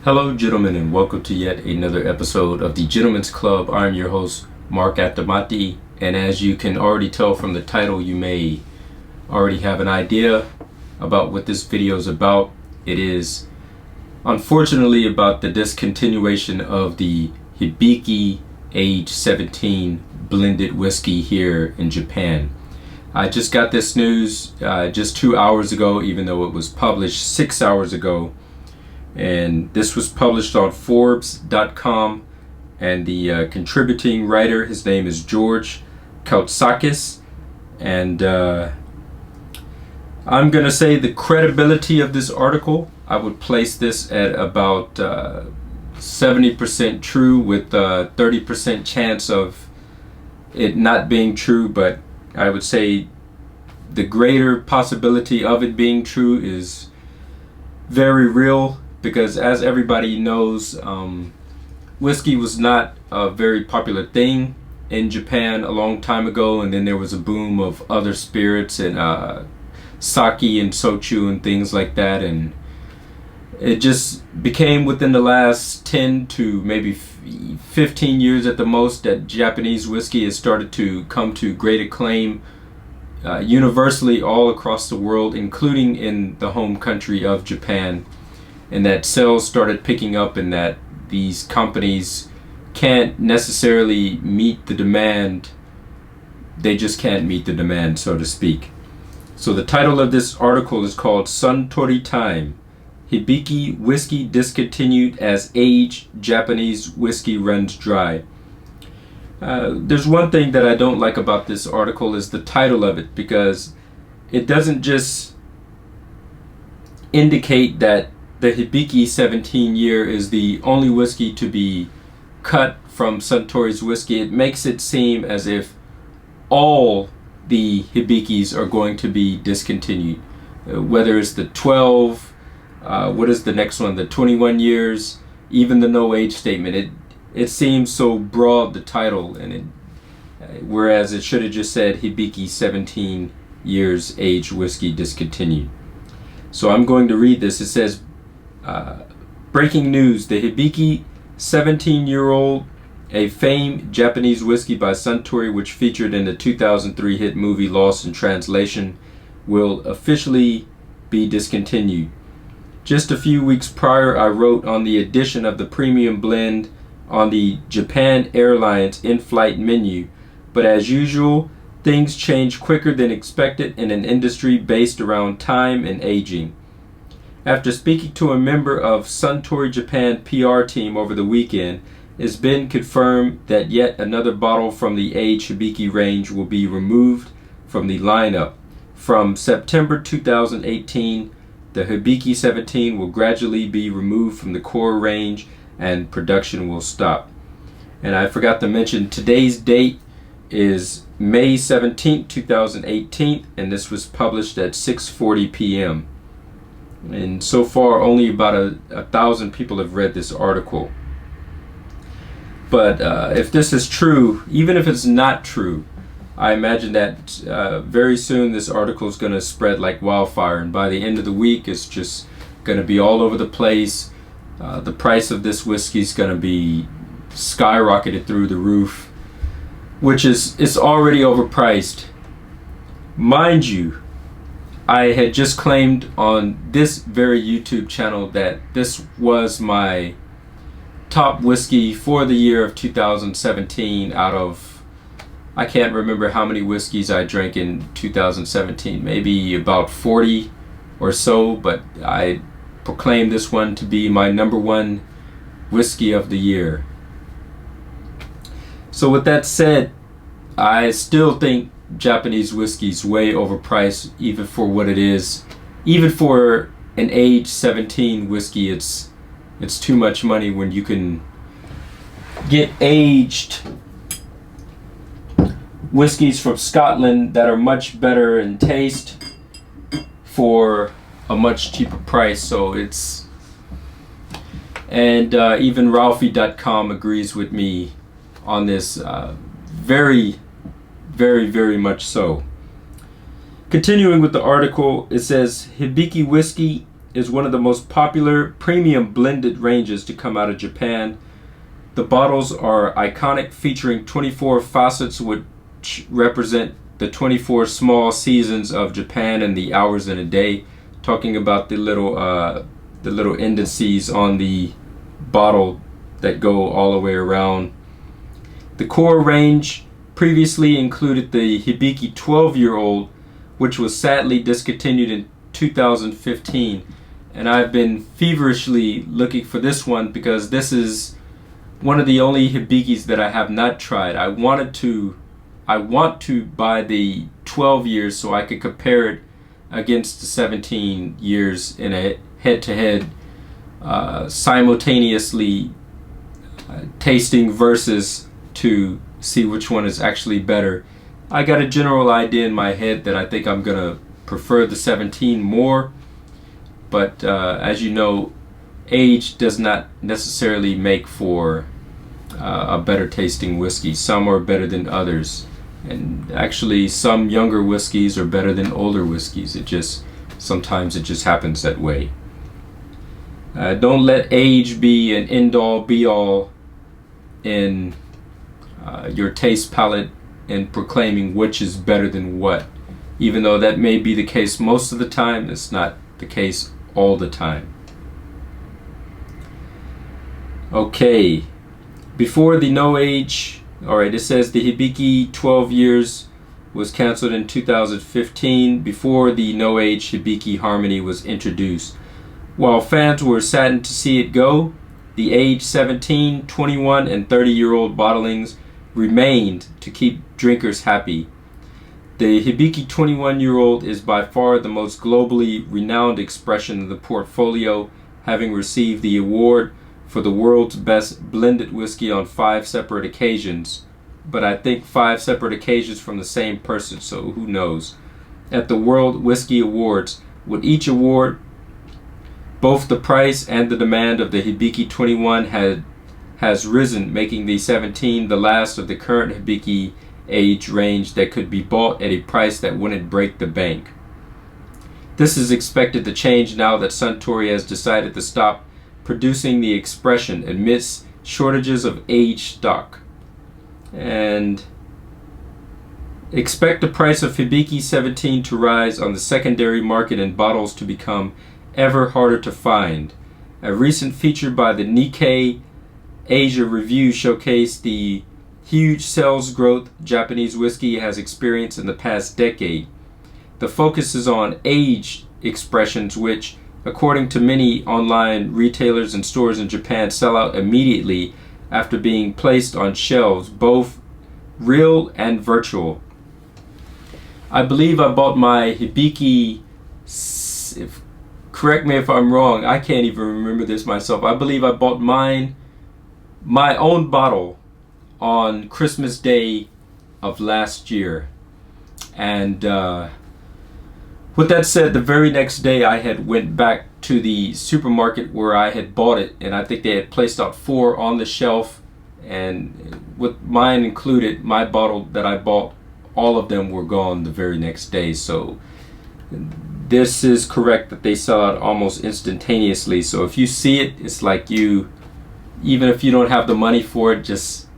Hello gentlemen, and welcome to yet another episode of the Gentleman's Club. I'm your host, marc.antomattei, and as you can already tell from the title, you may already have an idea about what this video is about. It is unfortunately about the discontinuation of the Hibiki age 17 blended whiskey here in Japan. I just got this news just 2 hours ago, even though it was published 6 hours ago. And this was published on Forbes.com, and the contributing writer, his name is George Kautsakis, and I'm gonna say the credibility of this article, I would place this at about 70% true with 30% chance of it not being true, but I would say the greater possibility of it being true is very real. Because as everybody knows, whiskey was not a very popular thing in Japan a long time ago, and then there was a boom of other spirits and sake and sochu and things like that, and it just became within the last 10 to maybe 15 years at the most that Japanese whiskey has started to come to great acclaim universally all across the world, including in the home country of Japan. And that sales started picking up, and that these companies can't necessarily meet the demand. They just can't meet the demand, so to speak. So the title of this article is called Suntory Time, Hibiki Whisky Discontinued as Aged Japanese Whiskey Runs Dry. There's one thing that I don't like about this article is the title of it, because it doesn't just indicate that the Hibiki 17 year is the only whiskey to be cut from Suntory's whiskey. It makes it seem as if all the Hibikis are going to be discontinued. Whether it's the 12, what is the next one, the 21 years, even the no age statement. It seems so broad, the title, and whereas it should have just said Hibiki 17 years age whiskey discontinued. So I'm going to read this. It says, breaking news, the Hibiki 17-year-old, a famed Japanese whiskey by Suntory, which featured in the 2003 hit movie Lost in Translation, will officially be discontinued. Just a few weeks prior, I wrote on the addition of the premium blend on the Japan Airlines in-flight menu, but as usual, things change quicker than expected in an industry based around time and aging. After speaking to a member of Suntory Japan PR team over the weekend, it's been confirmed that yet another bottle from the aged Hibiki range will be removed from the lineup. From September 2018, the Hibiki 17 will gradually be removed from the core range and production will stop. And I forgot to mention, today's date is May 17, 2018, and this was published at 6:40 p.m. And so far only about 1,000 people have read this article. But if this is true, even if it's not true, I imagine that very soon this article is going to spread like wildfire, and by the end of the week it's just going to be all over the place. The price of this whiskey is going to be skyrocketed through the roof, which is, it's already overpriced. Mind you, I had just claimed on this very YouTube channel that this was my top whiskey for the year of 2017 out of, I can't remember how many whiskeys I drank in 2017, maybe about 40 or so, but I proclaimed this one to be my number one whiskey of the year. So with that said, I still think Japanese whiskey is way overpriced, even for what it is. Even for an age 17 whiskey, it's too much money when you can get aged whiskeys from Scotland that are much better in taste for a much cheaper price. So it's, and even Ralphie.com agrees with me on this, very much so. Continuing with the article, it says Hibiki whiskey is one of the most popular premium blended ranges to come out of Japan. The bottles are iconic, featuring 24 faucets which represent the 24 small seasons of Japan and the hours in a day. Talking about the little indices on the bottle that go all the way around. The core range previously included the Hibiki 12-year-old, which was sadly discontinued in 2015, and I've been feverishly looking for this one because this is one of the only Hibikis that I have not tried. I want to buy the 12 years so I could compare it against the 17 years in a head-to-head simultaneously tasting versus to see which one is actually better. I got a general idea in my head that I think I'm gonna prefer the 17 more, but as you know, age does not necessarily make for a better tasting whiskey. Some are better than others, and actually some younger whiskeys are better than older whiskeys. Sometimes it just happens that way. Don't let age be an end-all be-all in your taste palette and proclaiming which is better than what. Even though that may be the case most of the time, it's not the case all the time. Okay, before the no age, alright, it says the Hibiki 12 years was canceled in 2015 before the no age Hibiki Harmony was introduced. While fans were saddened to see it go, the age 17, 21, and 30-year-old bottlings remained to keep drinkers happy. The Hibiki 21-year-old is by far the most globally renowned expression of the portfolio, having received the award for the world's best blended whiskey on 5 separate occasions. But I think 5 separate occasions from the same person, so who knows. At the World Whiskey Awards, with each award, both the price and the demand of the Hibiki 21 has risen, making the 17 the last of the current Hibiki age range that could be bought at a price that wouldn't break the bank. This is expected to change now that Suntory has decided to stop producing the expression amidst shortages of aged stock. And expect the price of Hibiki 17 to rise on the secondary market and bottles to become ever harder to find. A recent feature by the Nikkei Asia Review showcased the huge sales growth Japanese whiskey has experienced in the past decade. The focus is on aged expressions which, according to many online retailers and stores in Japan, sell out immediately after being placed on shelves, both real and virtual. I believe I bought my Hibiki, correct me if I'm wrong, I can't even remember this myself. I believe I bought my own bottle on Christmas Day of last year. And with that said, the very next day I had went back to the supermarket where I had bought it, and I think they had placed out 4 on the shelf, and with mine included, my bottle that I bought, all of them were gone the very next day. So this is correct that they sell out almost instantaneously. So if you see it, it's like even if you don't have the money for it,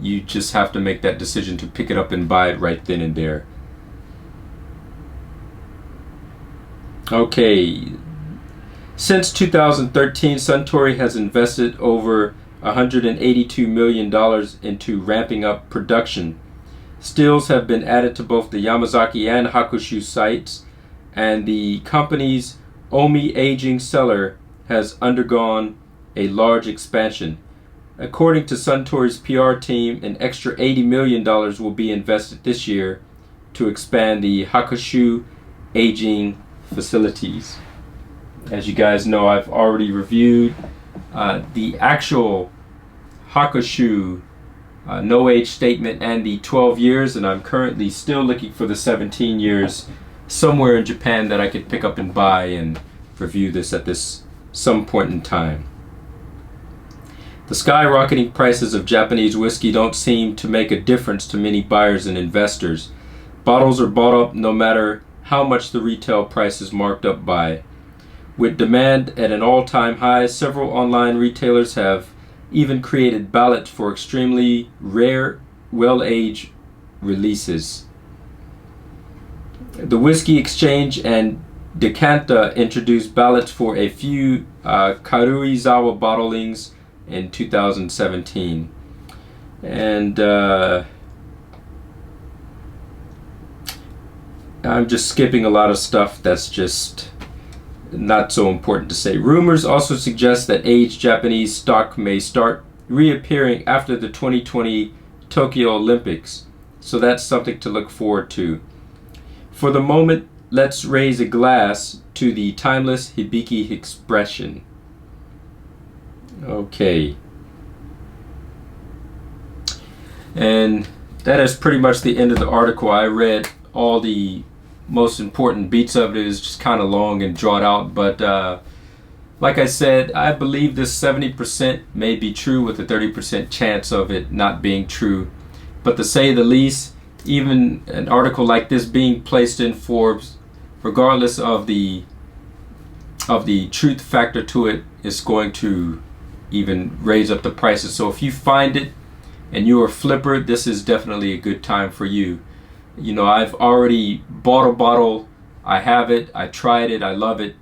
you just have to make that decision to pick it up and buy it right then and there. Okay, since 2013, Suntory has invested over $182 million into ramping up production. Stills have been added to both the Yamazaki and Hakushu sites, and the company's Omi aging cellar has undergone a large expansion. According to Suntory's PR team, an extra $80 million will be invested this year to expand the Hakushu aging facilities. As you guys know, I've already reviewed the actual Hakushu no age statement and the 12 years, and I'm currently still looking for the 17 years somewhere in Japan that I could pick up and buy and review this at some point in time. The skyrocketing prices of Japanese whiskey don't seem to make a difference to many buyers and investors. Bottles are bought up no matter how much the retail price is marked up by. With demand at an all-time high, several online retailers have even created ballots for extremely rare, well-aged releases. The Whiskey Exchange and Decanta introduced ballots for a few Karuizawa bottlings in 2017. And I'm just skipping a lot of stuff that's just not so important to say. Rumors also suggest that aged Japanese stock may start reappearing after the 2020 Tokyo Olympics, so that's something to look forward to. For the moment, let's raise a glass to the timeless Hibiki expression. Okay. And that is pretty much the end of the article. I read all the most important beats of it. Is just kind of long and drawn out, but like I said, I believe this 70% may be true with a 30% chance of it not being true. But to say the least, even an article like this being placed in Forbes, regardless of the truth factor to it, is going to even raise up the prices. So if you find it and you're a flipper, this is definitely a good time for you. You know, I've already bought a bottle. I have it. I tried it. I love it.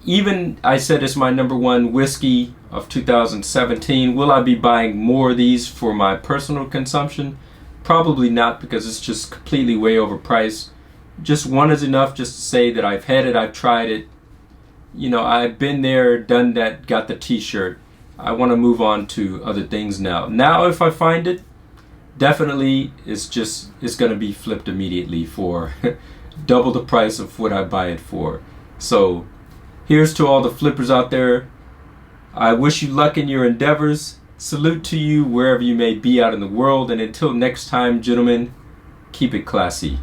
Even I said it's my #1 whiskey of 2017. Will I be buying more of these for my personal consumption? Probably not, because it's just completely way overpriced. Just one is enough just to say that I've had it, I've tried it. You know, I've been there, done that, got the t-shirt. I want to move on to other things now. Now if I find it, definitely it's going to be flipped immediately for double the price of what I buy it for. So here's to all the flippers out there. I wish you luck in your endeavors. Salute to you wherever you may be out in the world. And until next time, gentlemen, keep it classy.